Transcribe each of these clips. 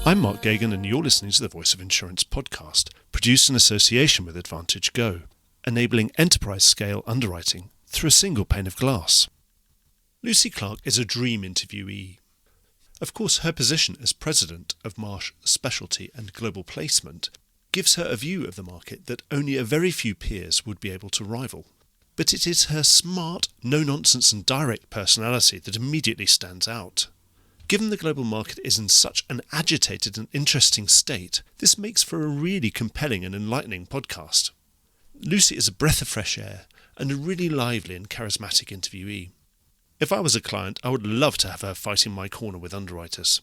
I'm Mark Gagan, and you're listening to the Voice of Insurance podcast, produced in association with Advantage Go, enabling enterprise-scale underwriting through a single pane of glass. Lucy Clarke is a dream interviewee. Of course, her position as president of Marsh Specialty and Global Placement gives her a view of the market that only a very few peers would be able to rival. But it is her smart, no-nonsense and direct personality that immediately stands out. Given the global market is in such an agitated and interesting state, this makes for a really compelling and enlightening podcast. Lucy is a breath of fresh air and a really lively and charismatic interviewee. If I was a client, I would love to have her fighting my corner with underwriters.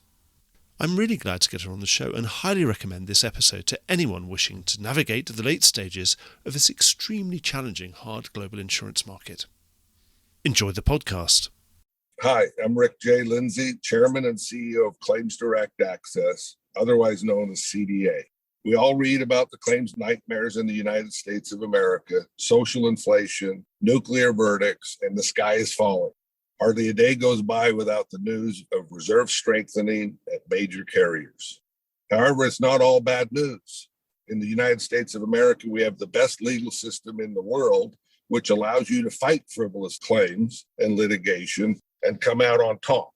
I'm really glad to get her on the show and highly recommend this episode to anyone wishing to navigate the late stages of this extremely challenging hard global insurance market. Enjoy the podcast. Hi, I'm Rick J. Lindsay, Chairman and CEO of Claims Direct Access, otherwise known as CDA. We all read about the claims nightmares in the United States of America, social inflation, nuclear verdicts, and the sky is falling. Hardly a day goes by without the news of reserve strengthening at major carriers. However, it's not all bad news. In the United States of America, we have the best legal system in the world, which allows you to fight frivolous claims and litigation and come out on top.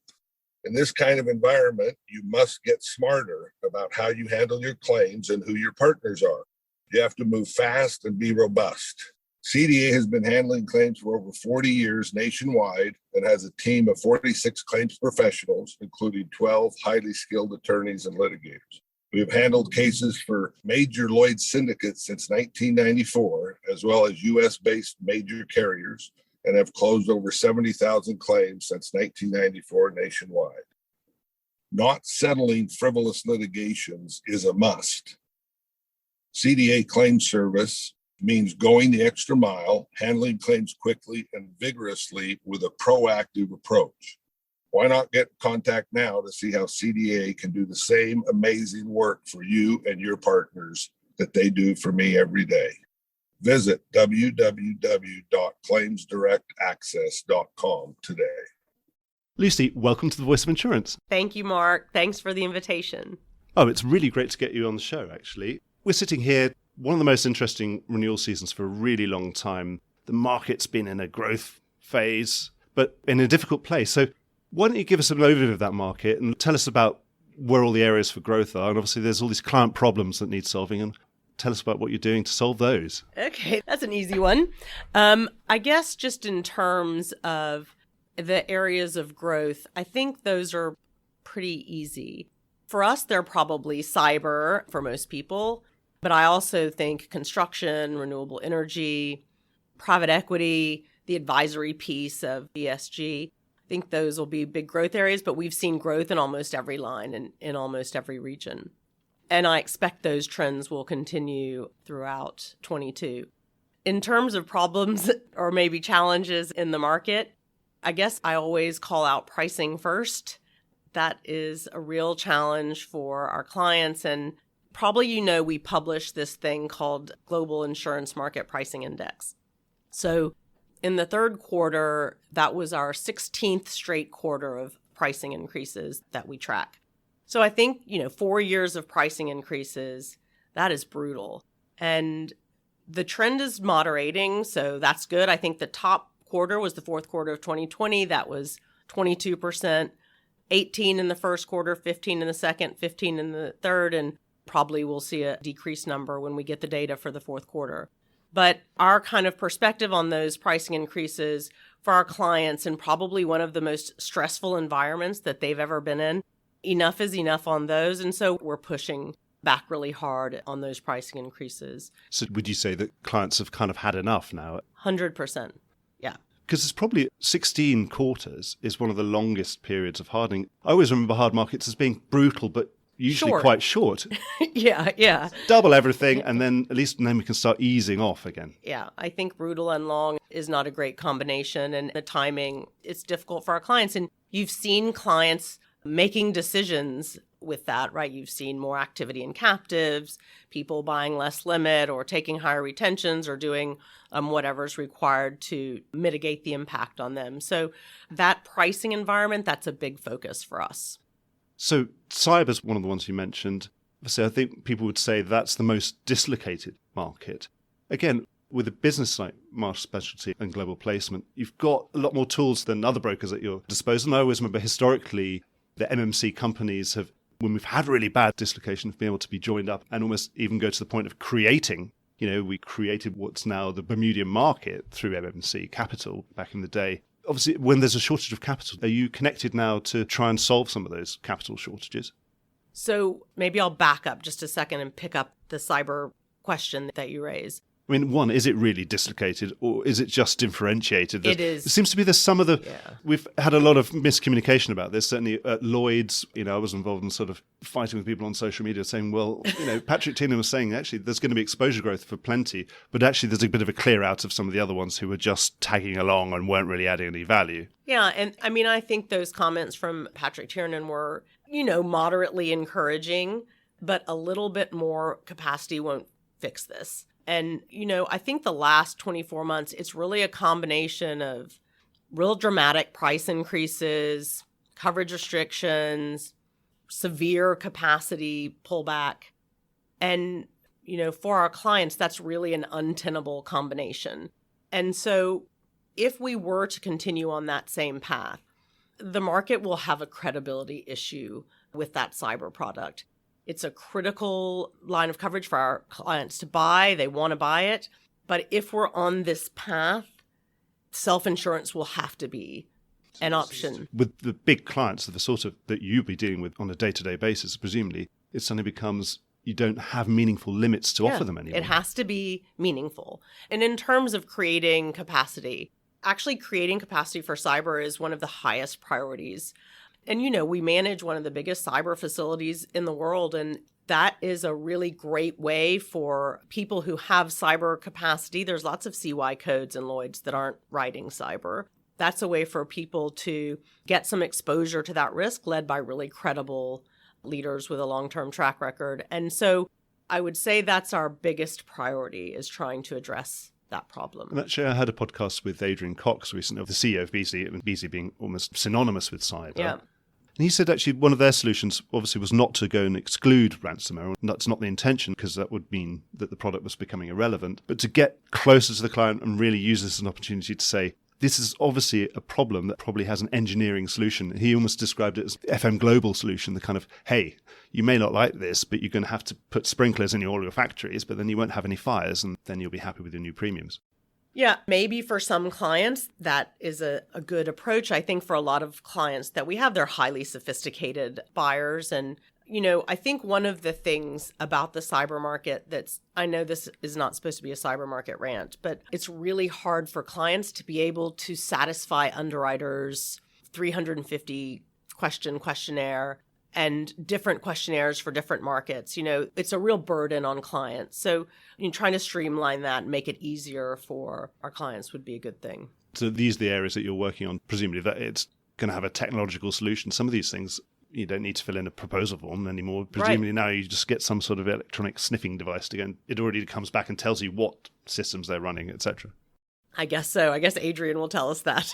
In this kind of environment, you must get smarter about how you handle your claims and who your partners are. You have to move fast and be robust. CDA has been handling claims for over 40 years nationwide and has a team of 46 claims professionals, including 12 highly skilled attorneys and litigators. We have handled cases for major Lloyd's syndicates since 1994, as well as U.S.-based major carriers, and have closed over 70,000 claims since 1994 nationwide. Not settling frivolous litigations is a must. CDA Claims Service means going the extra mile, handling claims quickly and vigorously with a proactive approach. Why not get in contact now to see how CDA can do the same amazing work for you and your partners that they do for me every day? Visit www.claimsdirectaccess.com today. Lucy, welcome to the Voice of Insurance. Thank you, Mark. Thanks for the invitation. Oh, it's really great to get you on the show, actually. We're sitting here, one of the most interesting renewal seasons for a really long time. The market's been in a growth phase, but in a difficult place. So why don't you give us an overview of that market and tell us about where all the areas for growth are? And obviously there's all these client problems that need solving, and tell us about what you're doing to solve those. Okay, that's an easy one. I guess just in terms of the areas of growth, I think those are pretty easy. For us, they're probably cyber for most people, but I also think construction, renewable energy, private equity, the advisory piece of ESG. I think those will be big growth areas, but we've seen growth in almost every line and in almost every region. And I expect those trends will continue throughout 22. In terms of problems or maybe challenges in the market, I guess I always call out pricing first. That is a real challenge for our clients. And probably we publish this thing called Global Insurance Market Pricing Index. So in the third quarter, that was our 16th straight quarter of pricing increases that we track. So I think, 4 years of pricing increases, that is brutal. And the trend is moderating, so that's good. I think the top quarter was the fourth quarter of 2020. That was 22%, 18 in the first quarter, 15 in the second, 15 in the third, and probably we'll see a decreased number when we get the data for the fourth quarter. But our kind of perspective on those pricing increases for our clients in probably one of the most stressful environments that they've ever been in, enough is enough on those. And so we're pushing back really hard on those pricing increases. So would you say that clients have kind of had enough now? 100%. Yeah. Because it's probably 16 quarters is one of the longest periods of hardening. I always remember hard markets as being brutal, but usually quite short. Yeah. Double everything, and then at least then we can start easing off again. Yeah, I think brutal and long is not a great combination, and the timing, it's difficult for our clients. And you've seen clients making decisions with that, right? You've seen more activity in captives, people buying less limit or taking higher retentions or doing whatever's required to mitigate the impact on them. So that pricing environment, that's a big focus for us. So cyber's one of the ones you mentioned. So I think people would say that's the most dislocated market. Again, with a business like Marsh Specialty and Global Placement, you've got a lot more tools than other brokers at your disposal. And I always remember historically the MMC companies have, when we've had really bad dislocation, have been able to be joined up and almost even go to the point of creating. We created what's now the Bermudian market through MMC Capital back in the day. Obviously, when there's a shortage of capital, are you connected now to try and solve some of those capital shortages? So maybe I'll back up just a second and pick up the cyber question that you raised. I mean, one, is it really dislocated or is it just differentiated? It is. It seems to be there's some of the... Yeah. We've had a lot of miscommunication about this. Certainly at Lloyd's, I was involved in sort of fighting with people on social media saying, well, Patrick Tiernan was saying actually there's going to be exposure growth for plenty, but actually there's a bit of a clear out of some of the other ones who were just tagging along and weren't really adding any value. Yeah, and I mean, I think those comments from Patrick Tiernan were, moderately encouraging, but a little bit more capacity won't fix this. And, I think the last 24 months, it's really a combination of real dramatic price increases, coverage restrictions, severe capacity pullback. And, for our clients, that's really an untenable combination. And so if we were to continue on that same path, the market will have a credibility issue with that cyber product. It's a critical line of coverage for our clients to buy. They want to buy it. But if we're on this path, self-insurance will have to be an option. With the big clients of the sort of that you'll be dealing with on a day-to-day basis, presumably, it suddenly becomes you don't have meaningful limits to offer them anymore. It has to be meaningful. And in terms of creating capacity, actually creating capacity for cyber is one of the highest priorities. And, we manage one of the biggest cyber facilities in the world, and that is a really great way for people who have cyber capacity. There's lots of CY codes in Lloyd's that aren't writing cyber. That's a way for people to get some exposure to that risk led by really credible leaders with a long-term track record. And so I would say that's our biggest priority, is trying to address that problem. And actually, I had a podcast with Adrian Cox recently, the CEO of Beazley, and Beazley being almost synonymous with cyber. Yeah. And he said actually one of their solutions obviously was not to go and exclude ransomware. That's not the intention, because that would mean that the product was becoming irrelevant, but to get closer to the client and really use this as an opportunity to say, this is obviously a problem that probably has an engineering solution. He almost described it as FM Global solution, the kind of, hey, you may not like this, but you're going to have to put sprinklers in all your factories, but then you won't have any fires, and then you'll be happy with your new premiums. Yeah, maybe for some clients, that is a good approach. I think for a lot of clients that we have, they're highly sophisticated buyers. And, I think one of the things about the cyber market I know this is not supposed to be a cyber market rant, but it's really hard for clients to be able to satisfy underwriters' 350 questionnaire and different questionnaires for different markets. It's a real burden on clients. So trying to streamline that and make it easier for our clients would be a good thing. So these are the areas that you're working on, presumably that it's going to have a technological solution. Some of these things, you don't need to fill in a proposal form anymore. Presumably right. Now you just get some sort of electronic sniffing device to go, and it already comes back and tells you what systems they're running, etc. I guess so. I guess Adrian will tell us that.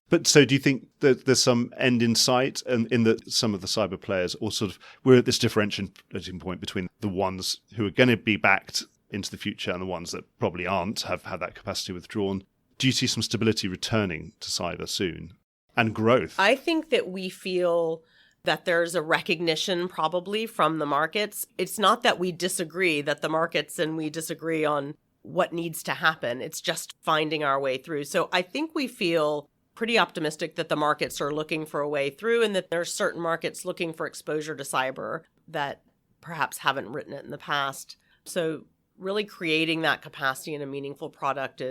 But so do you think that there's some end in sight in that some of the cyber players, or sort of we're at this differentiating point between the ones who are going to be backed into the future and the ones that probably aren't, have had that capacity withdrawn? Do you see some stability returning to cyber soon and growth? I think that we feel that there's a recognition probably from the markets. It's not that we disagree, that the markets and we disagree on what needs to happen. It's just finding our way through. So I think we feel pretty optimistic that the markets are looking for a way through, and that there are certain markets looking for exposure to cyber that perhaps haven't written it in the past. So really creating that capacity in a meaningful product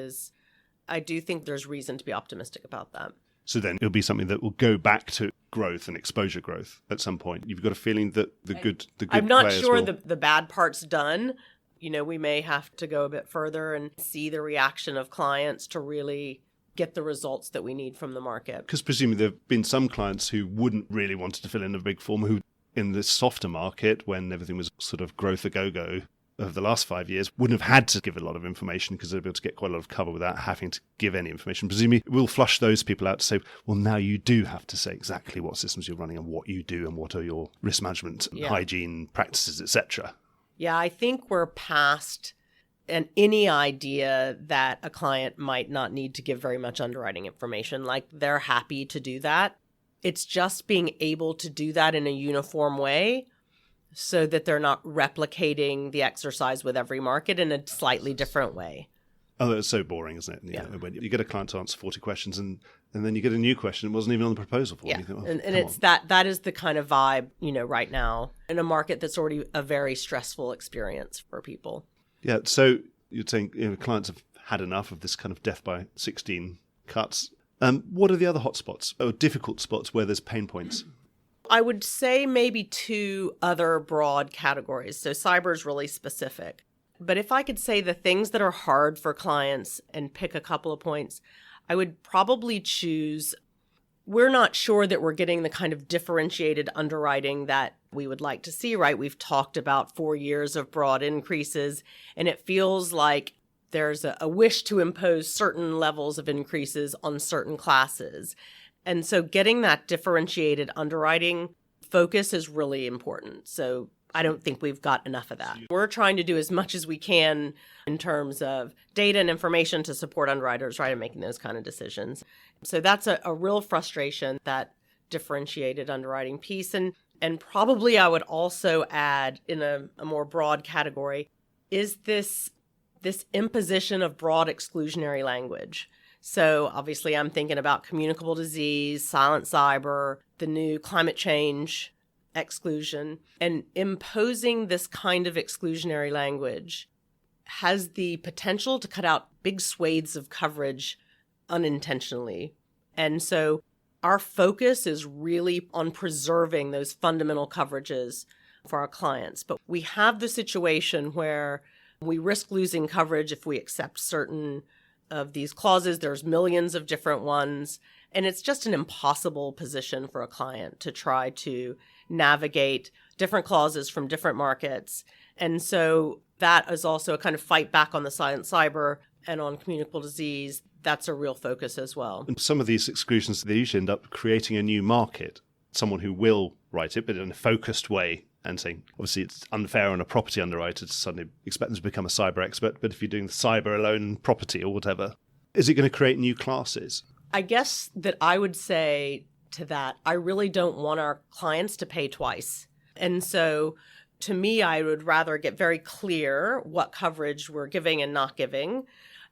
I do think there's reason to be optimistic about that. So then it'll be something that will go back to growth and exposure growth at some point. You've got a feeling that the good I'm not players sure will... the bad part's done. We may have to go a bit further and see the reaction of clients to really get the results that we need from the market. Because presumably there have been some clients who wouldn't really want to fill in a big form, who in this softer market, when everything was sort of growth a go-go, over the last 5 years wouldn't have had to give a lot of information because they're able to get quite a lot of cover without having to give any information. Presumably, we'll flush those people out to say, well, now you do have to say exactly what systems you're running and what you do and what are your risk management, hygiene practices, etc. Yeah, I think we're past any idea that a client might not need to give very much underwriting information. Like, they're happy to do that. It's just being able to do that in a uniform way so that they're not replicating the exercise with every market in a slightly different way. Oh, it's so boring, isn't it? Yeah. When you get a client to answer 40 questions and then you get a new question, it wasn't even on the proposal form. Yeah, You think, and it's that is the kind of vibe, right now in a market that's already a very stressful experience for people. Yeah, so you're saying clients have had enough of this kind of death by 16 cuts. What are the other hotspots or difficult spots where there's pain points? I would say maybe two other broad categories. So cyber is really specific. But if I could say the things that are hard for clients and pick a couple of points, I would probably choose, we're not sure that we're getting the kind of differentiated underwriting that we would like to see, right? We've talked about 4 years of broad increases, and it feels like there's a wish to impose certain levels of increases on certain classes. And so getting that differentiated underwriting focus is really important. So I don't think we've got enough of that. We're trying to do as much as we can in terms of data and information to support underwriters, right, in making those kind of decisions. So that's a real frustration, that differentiated underwriting piece. And probably I would also add in a more broad category is this imposition of broad exclusionary language. So obviously I'm thinking about communicable disease, silent cyber, the new climate change exclusion, and imposing this kind of exclusionary language has the potential to cut out big swathes of coverage unintentionally. And so our focus is really on preserving those fundamental coverages for our clients. But we have the situation where we risk losing coverage if we accept certain of these clauses. There's millions of different ones, and it's just an impossible position for a client to try to navigate different clauses from different markets. And so that is also a kind of fight back on the silent cyber and on communicable disease. That's a real focus as well. And some of these exclusions, they usually end up creating a new market, someone who will write it, but in a focused way, and saying, obviously, it's unfair on a property underwriter to suddenly expect them to become a cyber expert, but if you're doing the cyber alone property or whatever, is it going to create new classes? I guess that I would say to that, I really don't want our clients to pay twice. And so to me, I would rather get very clear what coverage we're giving and not giving,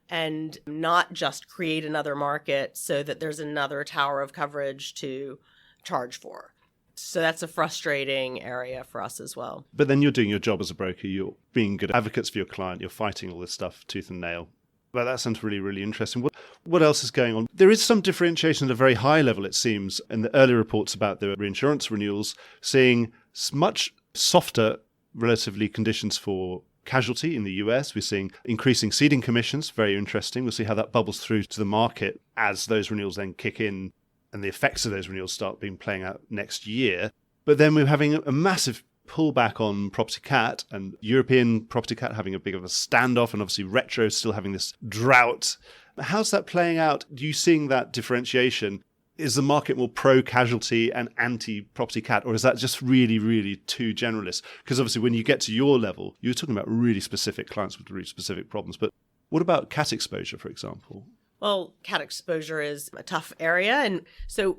and not just create another market so that there's another tower of coverage to charge for. So that's a frustrating area for us as well. But then you're doing your job as a broker. You're being good advocates for your client. You're fighting all this stuff tooth and nail. But that sounds really, really interesting. What else is going on? There is some differentiation at a very high level, it seems, in the early reports about the reinsurance renewals, seeing much softer, relatively, conditions for casualty in the US. We're seeing increasing ceding commissions. Very interesting. We'll see how that bubbles through to the market as those renewals then kick in and the effects of those renewals start being playing out next year. But then we're having a massive pullback on property cat, and European property cat having a big of a standoff, and obviously retro still having this drought. How's that playing out? Do you seeing that differentiation? Is the market more pro-casualty and anti-property cat, or is that just really, really too generalist? Because obviously when you get to your level, you're talking about really specific clients with really specific problems. But what about cat exposure, for example? Well, cat exposure is a tough area. And so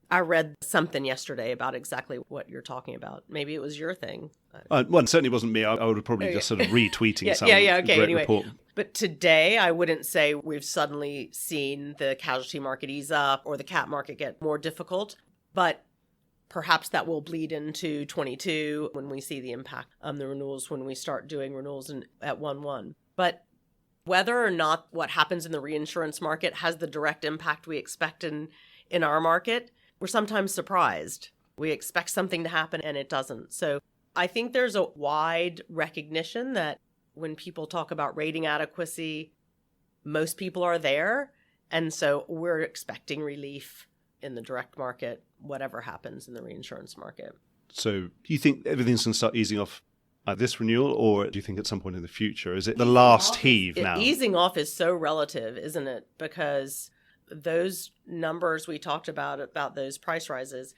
I read something yesterday about exactly what you're talking about. Maybe it was your thing. Well, it certainly wasn't me. I would have probably just sort of retweeting some okay, great anyway. report. But today, I wouldn't say we've suddenly seen the casualty market ease up or the cat market get more difficult. But perhaps that will bleed into 22 when we see the impact on the renewals, when we start doing renewals at 1/1. But whether or not what happens in the reinsurance market has the direct impact we expect in our market, we're sometimes surprised. We expect something to happen and it doesn't. So I think there's a wide recognition that when people talk about rating adequacy, most people are there. And so we're expecting relief in the direct market, whatever happens in the reinsurance market. So you think everything's going to start easing off at this renewal, or do you think at some point in the future? Is it the last heave now? Easing off is so relative, isn't it? Because those numbers we talked about those price rises,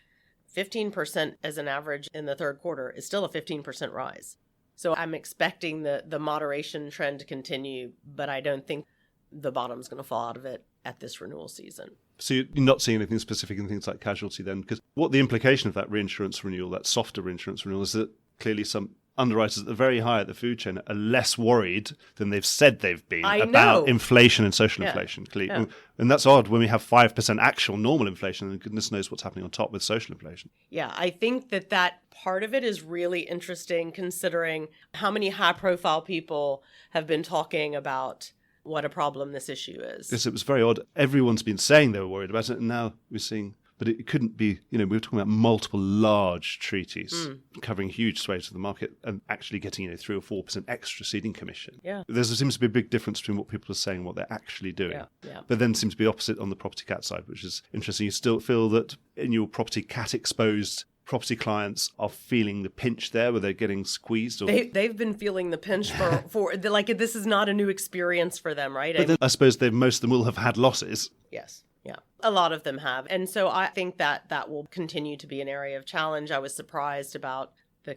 15% as an average in the third quarter is still a 15% rise. So I'm expecting the moderation trend to continue, but I don't think the bottom's going to fall out of it at this renewal season. So you're not seeing anything specific in things like casualty then? Because what the implication of that reinsurance renewal, that softer reinsurance renewal, is that clearly some underwriters at the very high at the food chain are less worried than they've said they've been about inflation and social inflation. Yeah. And that's odd when we have 5% actual normal inflation, and goodness knows what's happening on top with social inflation. Yeah, I think that part of it is really interesting considering how many high-profile people have been talking about what a problem this issue is. Yes, it was very odd. Everyone's been saying they were worried about it, and now we're seeing... But it couldn't be, we were talking about multiple large treaties covering huge swathes of the market and actually getting 3 or 4% extra ceding commission. Yeah. There seems to be a big difference between what people are saying and what they're actually doing. Yeah. But then seems to be opposite on the property cat side, which is interesting. You still feel that in your property cat exposed property clients are feeling the pinch there where they're getting squeezed? Or... They've been feeling the pinch for like this is not a new experience for them, right? But then I suppose most of them will have had losses. Yes. Yeah, a lot of them have. And so I think that will continue to be an area of challenge. I was surprised about the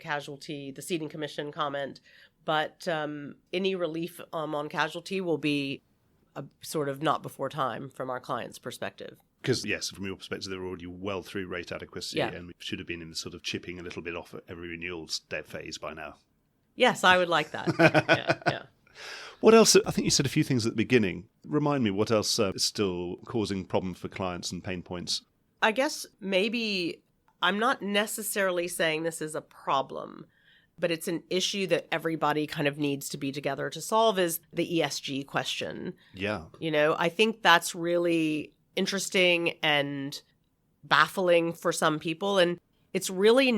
ceding commission comment, but any relief on casualty will be a sort of not before time from our client's perspective. Because, yes, from your perspective, they're already well through rate adequacy and we should have been in the sort of chipping a little bit off at every renewals phase by now. Yes, I would like that. Yeah. What else? I think you said a few things at the beginning. Remind me, what else is still causing problems for clients and pain points? I guess maybe I'm not necessarily saying this is a problem, but it's an issue that everybody kind of needs to be together to solve is the ESG question. Yeah. I think that's really interesting and baffling for some people. And it's really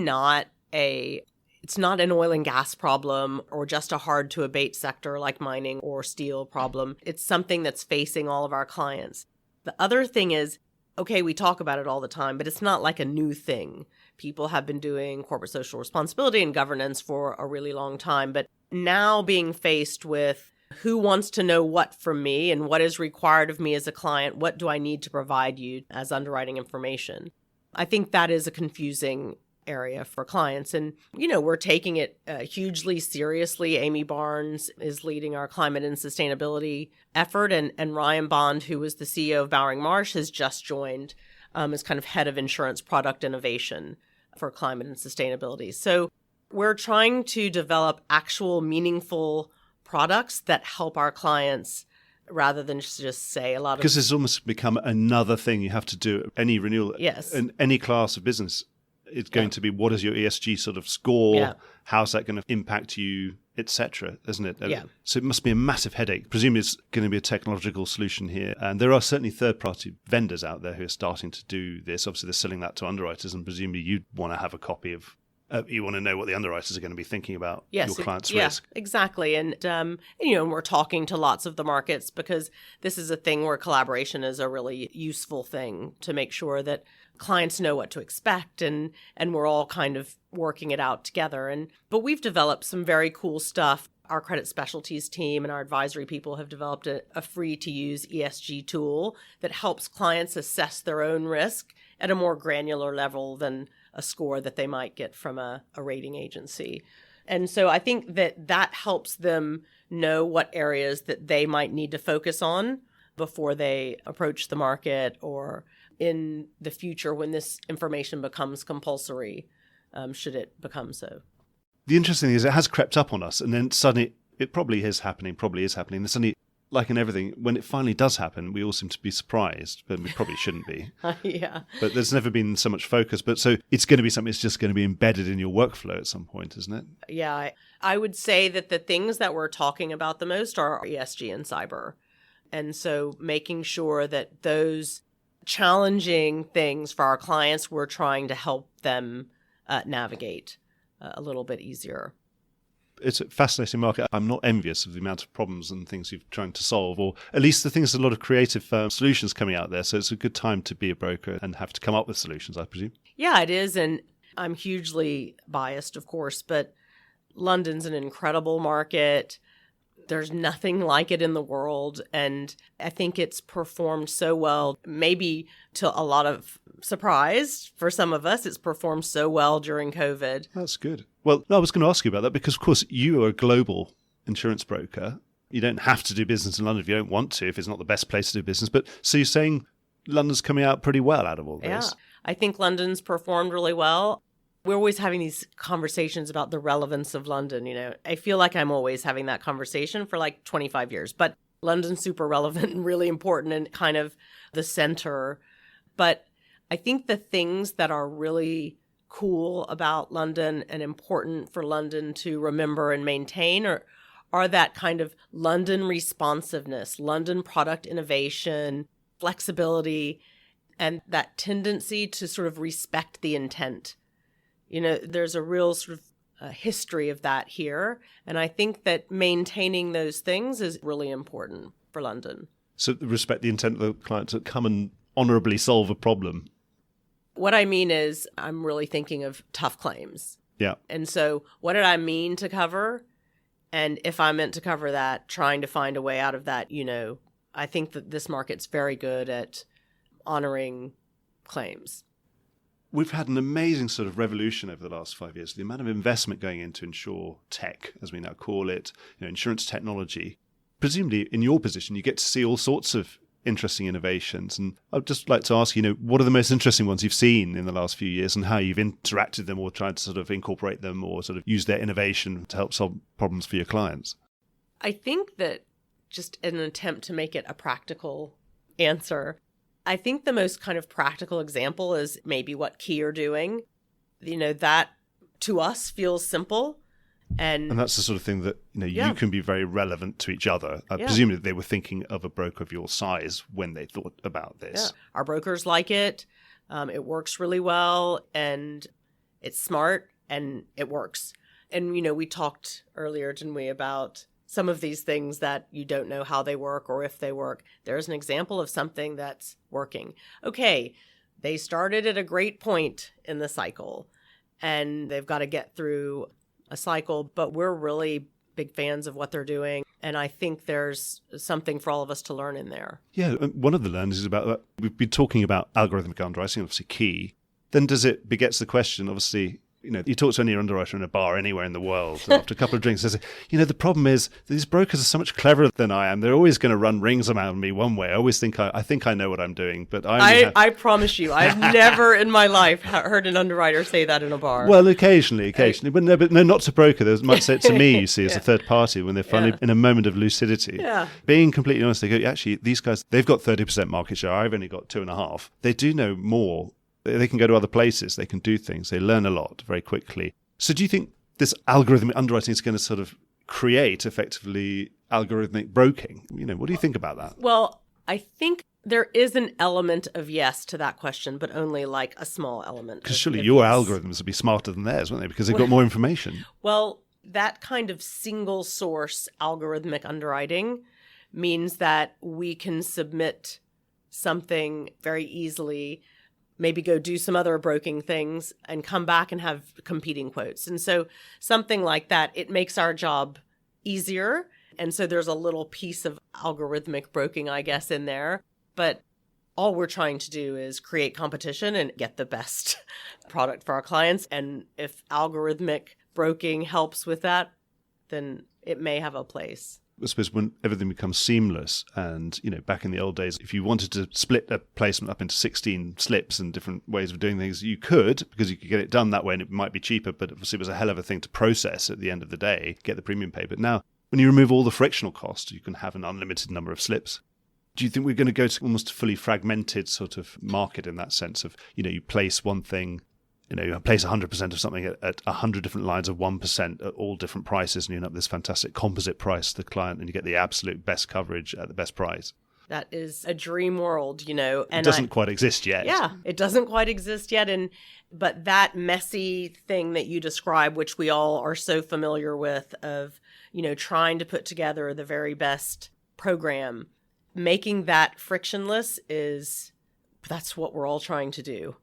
it's not an oil and gas problem or just a hard to abate sector like mining or steel problem. It's something that's facing all of our clients. The other thing is, okay, we talk about it all the time, but it's not like a new thing. People have been doing corporate social responsibility and governance for a really long time, but now being faced with who wants to know what from me and what is required of me as a client, what do I need to provide you as underwriting information? I think that is a confusing area for clients. And, we're taking it hugely seriously. Amy Barnes is leading our climate and sustainability effort. And Ryan Bond, who was the CEO of Bowring Marsh, has just joined as kind of head of insurance product innovation for climate and sustainability. So we're trying to develop actual meaningful products that help our clients rather than just say a lot of... Because it's almost become another thing you have to do any renewal. Yes. In any class of business. It's going to be, what is your ESG sort of score? Yeah. How's that going to impact you, etc., isn't it? Yeah. So it must be a massive headache. Presumably it's going to be a technological solution here. And there are certainly third-party vendors out there who are starting to do this. Obviously, they're selling that to underwriters, and presumably you'd want to have a copy of... you want to know what the underwriters are going to be thinking about your client's risk. Yeah, exactly. And, we're talking to lots of the markets because this is a thing where collaboration is a really useful thing to make sure that clients know what to expect and we're all kind of working it out together. But we've developed some very cool stuff. Our credit specialties team and our advisory people have developed a free-to-use ESG tool that helps clients assess their own risk at a more granular level than a score that they might get from a rating agency. And so I think that helps them know what areas that they might need to focus on before they approach the market or in the future when this information becomes compulsory, should it become so. The interesting thing is it has crept up on us, and then suddenly it probably is happening. And suddenly, like in everything, when it finally does happen, we all seem to be surprised, but we probably shouldn't be. Yeah. But there's never been so much focus. But so it's going to be something that's just going to be embedded in your workflow at some point, isn't it? Yeah. I would say that the things that we're talking about the most are ESG and cyber. And so making sure that those challenging things for our clients, we're trying to help them navigate a little bit easier. It's a fascinating market. I'm not envious of the amount of problems and things you're trying to solve, or at least the things, a lot of creative solutions coming out there. So it's a good time to be a broker and have to come up with solutions, I presume. Yeah, it is. And I'm hugely biased, of course, but London's an incredible market. There's nothing like it in the world. And I think it's performed so well, maybe to a lot of surprise for some of us. It's performed so well during COVID. That's good. Well, I was going to ask you about that because, of course, you are a global insurance broker. You don't have to do business in London if you don't want to, if it's not the best place to do business. But so you're saying London's coming out pretty well out of all this? Yeah, I think London's performed really well. We're always having these conversations about the relevance of London. I feel like I'm always having that conversation for like 25 years, but London's super relevant and really important and kind of the center. But I think the things that are really cool about London and important for London to remember and maintain are that kind of London responsiveness, London product innovation, flexibility, and that tendency to sort of respect the intent. There's a real sort of history of that here. And I think that maintaining those things is really important for London. So respect the intent of the client to come and honourably solve a problem. What I mean is I'm really thinking of tough claims. Yeah. And so what did I mean to cover? And if I meant to cover that, trying to find a way out of that, I think that this market's very good at honouring claims. We've had an amazing sort of revolution over the last 5 years. The amount of investment going into insure tech, as we now call it, insurance technology. Presumably, in your position, you get to see all sorts of interesting innovations. And I'd just like to ask, what are the most interesting ones you've seen in the last few years and how you've interacted with them or tried to sort of incorporate them or sort of use their innovation to help solve problems for your clients? I think that just in an attempt to make it a practical answer, I think the most kind of practical example is maybe what Key are doing. That to us feels simple. And that's the sort of thing that, you can be very relevant to each other. I presume that they were thinking of a broker of your size when they thought about this. Yeah. Our brokers like it. It works really well and it's smart and it works. And, we talked earlier, didn't we, about some of these things that you don't know how they work or if they work. There's an example of something that's working. Okay, they started at a great point in the cycle and they've got to get through a cycle, but we're really big fans of what they're doing. And I think there's something for all of us to learn in there. Yeah, one of the learnings is about that. We've been talking about algorithmic underwriting, obviously Key. Then it begets the question, obviously, you talk to any underwriter in a bar anywhere in the world, and after a couple of drinks, they say, the problem is these brokers are so much cleverer than I am. They're always going to run rings around me one way. I always think I know what I'm doing, but I promise you, I've never in my life heard an underwriter say that in a bar. Well, occasionally, but no, not to broker. They might say it to me, you see, as a third party when they're finally in a moment of lucidity. Yeah. Being completely honest, they go, actually, these guys, they've got 30% market share. I've only got 2.5%. They do know more. They can go to other places. They can do things. They learn a lot very quickly. So do you think this algorithmic underwriting is going to sort of create effectively algorithmic broking? What do you think about that? Well, I think there is an element of yes to that question, but only like a small element. Because surely your algorithms would be smarter than theirs, wouldn't they? Because they've got more information. Well, that kind of single source algorithmic underwriting means that we can submit something very easily, maybe go do some other broking things and come back and have competing quotes. And so something like that, it makes our job easier. And so there's a little piece of algorithmic broking, I guess, in there. But all we're trying to do is create competition and get the best product for our clients. And if algorithmic broking helps with that, then it may have a place. I suppose when everything becomes seamless and, back in the old days, if you wanted to split a placement up into 16 slips and different ways of doing things, you could, because you could get it done that way and it might be cheaper, but obviously it was a hell of a thing to process at the end of the day, get the premium paid. But now, when you remove all the frictional costs, you can have an unlimited number of slips. Do you think we're going to go to almost a fully fragmented sort of market in that sense of, you place one thing, you place 100% of something at 100 different lines of 1% at all different prices, and you end up with this fantastic composite price to the client, and you get the absolute best coverage at the best price? That is a dream world, And it doesn't quite exist yet. Yeah, it doesn't quite exist yet. But that messy thing that you describe, which we all are so familiar with, of, trying to put together the very best program, making that frictionless that's what we're all trying to do.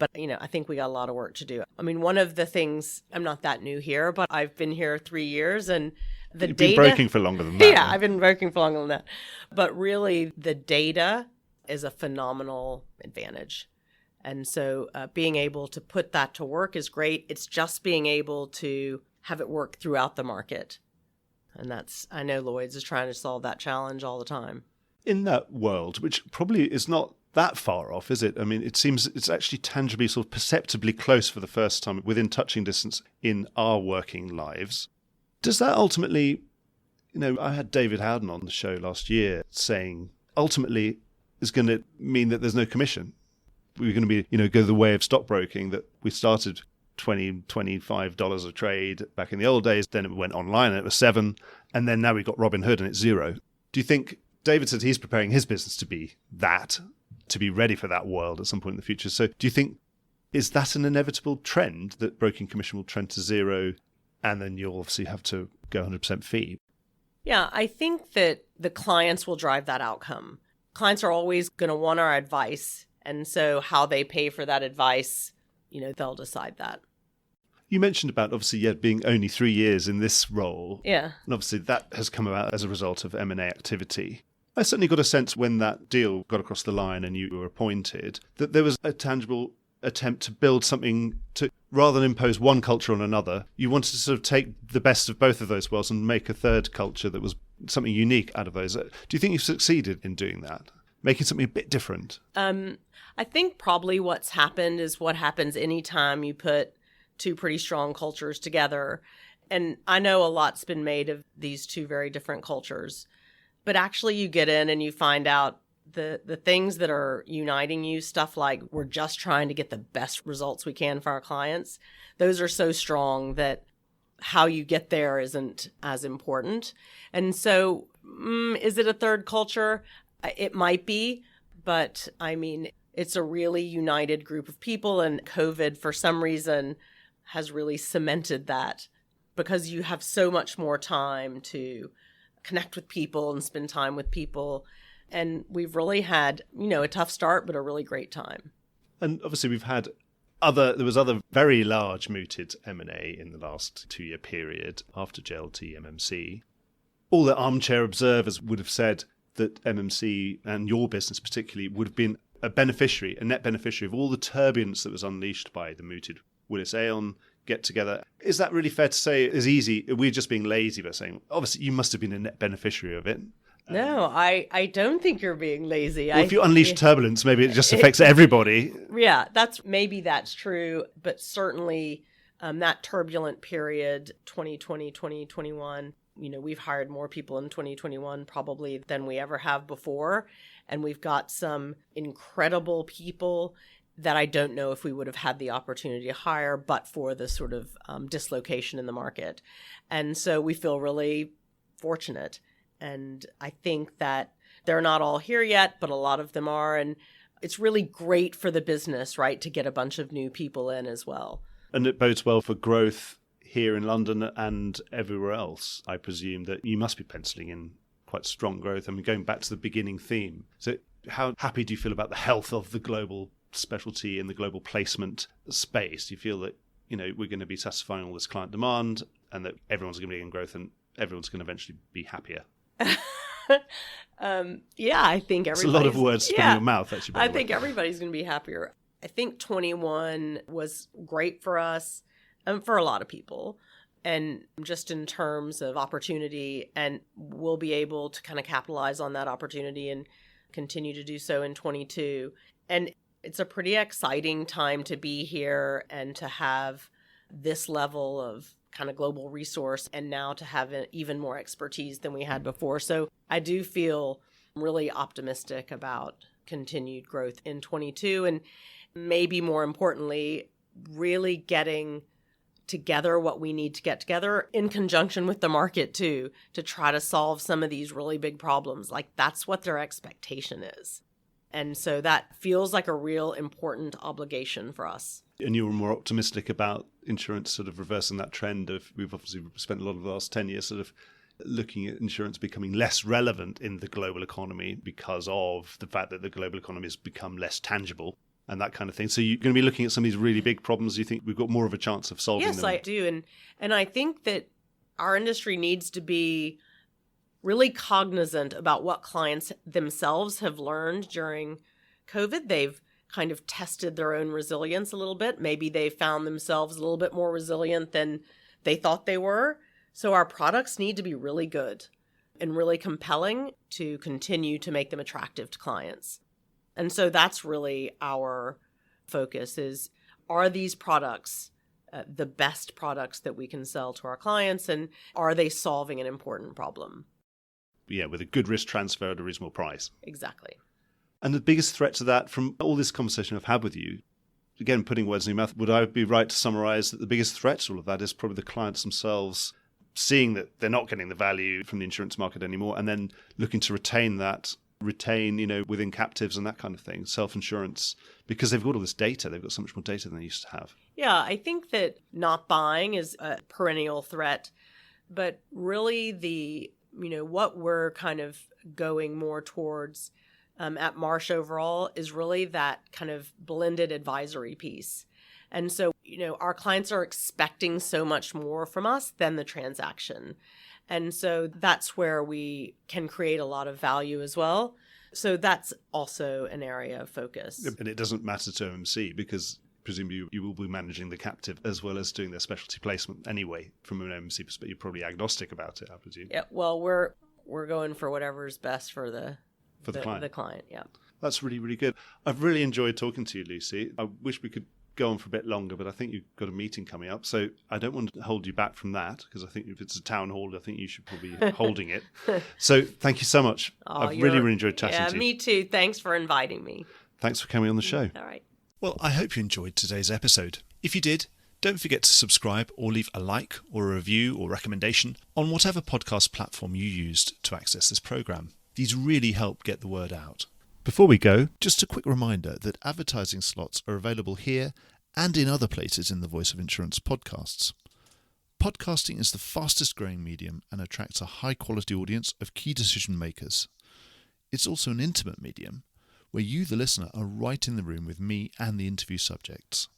But, I think we got a lot of work to do. I mean, one of the things, I'm not that new here, but I've been here 3 years, and the You've data... been broking for longer than that. Yeah, I've been broking for longer than that. But really, the data is a phenomenal advantage. And so being able to put that to work is great. It's just being able to have it work throughout the market. And I know Lloyd's is trying to solve that challenge all the time. In that world, which probably is not that far off, is it? I mean, it seems it's actually tangibly, sort of perceptibly close for the first time, within touching distance in our working lives. Does that ultimately, I had David Howden on the show last year saying, ultimately, is going to mean that there's no commission. We're going to be, go the way of stockbroking that we started $20, $25 a trade back in the old days. Then it went online and it was $7. And then now we've got Robinhood and it's $0. Do you think David said he's preparing his business to be that, to be ready for that world at some point in the future? So do you think, is that an inevitable trend that broking commission will trend to $0 and then you'll obviously have to go 100% fee? Yeah, I think that the clients will drive that outcome. Clients are always going to want our advice. And so how they pay for that advice, they'll decide that. You mentioned about, obviously, being only 3 years in this role. Yeah. And obviously that has come about as a result of M&A activity. I certainly got a sense when that deal got across the line and you were appointed that there was a tangible attempt to build something to, rather than impose one culture on another, you wanted to sort of take the best of both of those worlds and make a third culture that was something unique out of those. Do you think you've succeeded in doing that? Making something a bit different? I think probably what's happened is what happens anytime you put two pretty strong cultures together. And I know a lot's been made of these two very different cultures, but actually you get in and you find out the things that are uniting you, stuff like we're just trying to get the best results we can for our clients. Those are so strong that how you get there isn't as important. And so is it a third culture? It might be, but I mean, it's a really united group of people, and COVID, for some reason, has really cemented that because you have so much more time to connect with people and spend time with people. And we've really had, a tough start, but a really great time. And obviously we've had there was other very large mooted M&A in the last 2-year period after JLT, MMC. All the armchair observers would have said that MMC and your business particularly would have been a net beneficiary of all the turbulence that was unleashed by the mooted Willis Aon get together. Is that really fair to say? Is easy? We're just being lazy by saying, obviously you must have been a net beneficiary of it. No, I don't think you're being lazy. Well, if you unleash turbulence, maybe it just affects everybody. Yeah, that's true. But certainly that turbulent period, 2020, 2021, we've hired more people in 2021 probably than we ever have before. And we've got some incredible people that I don't know if we would have had the opportunity to hire, but for the sort of dislocation in the market. And so we feel really fortunate. And I think that they're not all here yet, but a lot of them are. And it's really great for the business, right, to get a bunch of new people in as well. And it bodes well for growth here in London and everywhere else. I presume that you must be penciling in quite strong growth. I mean, going back to the beginning theme. So how happy do you feel about the health of the global specialty and the global placement space? Do you feel that, we're going to be satisfying all this client demand and that everyone's going to be in growth and everyone's going to eventually be happier? Yeah, I think everybody's... It's a lot of words spinning in your mouth, actually. I think everybody's going to be happier. I think 21 was great for us and for a lot of people. And just in terms of opportunity, and we'll be able to kind of capitalize on that opportunity and continue to do so in 22. And it's a pretty exciting time to be here and to have this level of kind of global resource and now to have even more expertise than we had before. So I do feel really optimistic about continued growth in 22 and maybe more importantly, really getting together what we need to get together in conjunction with the market too, to try to solve some of these really big problems. Like that's what their expectation is. And so that feels like a real important obligation for us. And you were more optimistic about insurance sort of reversing that trend of, we've obviously spent a lot of the last 10 years sort of looking at insurance becoming less relevant in the global economy because of the fact that the global economy has become less tangible. and that kind of thing. So you're going to be looking at some of these really big problems. You think we've got more of a chance of solving them? Yes, I do. And I think that our industry needs to be really cognizant about what clients themselves have learned during COVID. They've kind of tested their own resilience a little bit. Maybe they found themselves a little bit more resilient than they thought they were. So our products need to be really good and really compelling to continue to make them attractive to clients. And so that's really our focus is, are these products the best products that we can sell to our clients, and are they solving an important problem? Yeah, with a good risk transfer at a reasonable price. Exactly. And the biggest threat to that from all this conversation I've had with you, again, putting words in your mouth, would I be right to summarize that the biggest threat to all of that is probably the clients themselves seeing that they're not getting the value from the insurance market anymore, and then looking to retain, within captives and that kind of thing, self-insurance, because they've got all this data. They've got so much more data than they used to have. Yeah, I think that not buying is a perennial threat, but really what we're kind of going more towards at Marsh overall is really that kind of blended advisory piece. And so, our clients are expecting so much more from us than the transaction. And so that's where we can create a lot of value as well. So that's also an area of focus. And it doesn't matter to OMC because presumably you will be managing the captive as well as doing their specialty placement anyway. From an OMC perspective, you're probably agnostic about it, I presume. Yeah, well, we're going for whatever's best for the client. The client, yeah. That's really, really good. I've really enjoyed talking to you, Lucy. I wish we could go on for a bit longer, but I think you've got a meeting coming up, so I don't want to hold you back from that, because I think if it's a town hall, I think you should probably be holding it. So thank you so much. I've really enjoyed chatting to you. Yeah, me too. Thanks for inviting me. Thanks for coming on the show. All right. Well, I hope you enjoyed today's episode. If you did, don't forget to subscribe or leave a like or a review or recommendation on whatever podcast platform you used to access this program. These really help get the word out. Before we go, just a quick reminder that advertising slots are available here and in other places in the Voice of Insurance podcasts. Podcasting is the fastest growing medium and attracts a high quality audience of key decision makers. It's also an intimate medium where you, the listener, are right in the room with me and the interview subjects.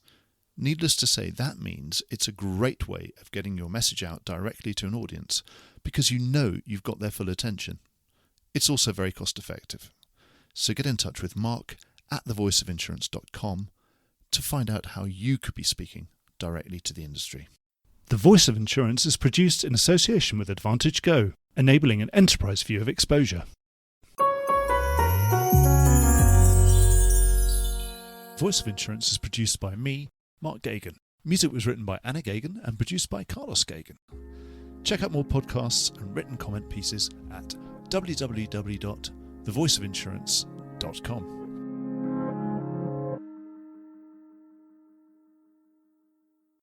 Needless to say, that means it's a great way of getting your message out directly to an audience because you know you've got their full attention. It's also very cost effective. So get in touch with Mark at thevoiceofinsurance.com to find out how you could be speaking directly to the industry. The Voice of Insurance is produced in association with Advantage Go, enabling an enterprise view of exposure. Voice of Insurance is produced by me, Mark Gagan. Music was written by Anna Gagan and produced by Carlos Gagan. Check out more podcasts and written comment pieces at www.thevoiceofinsurance.com.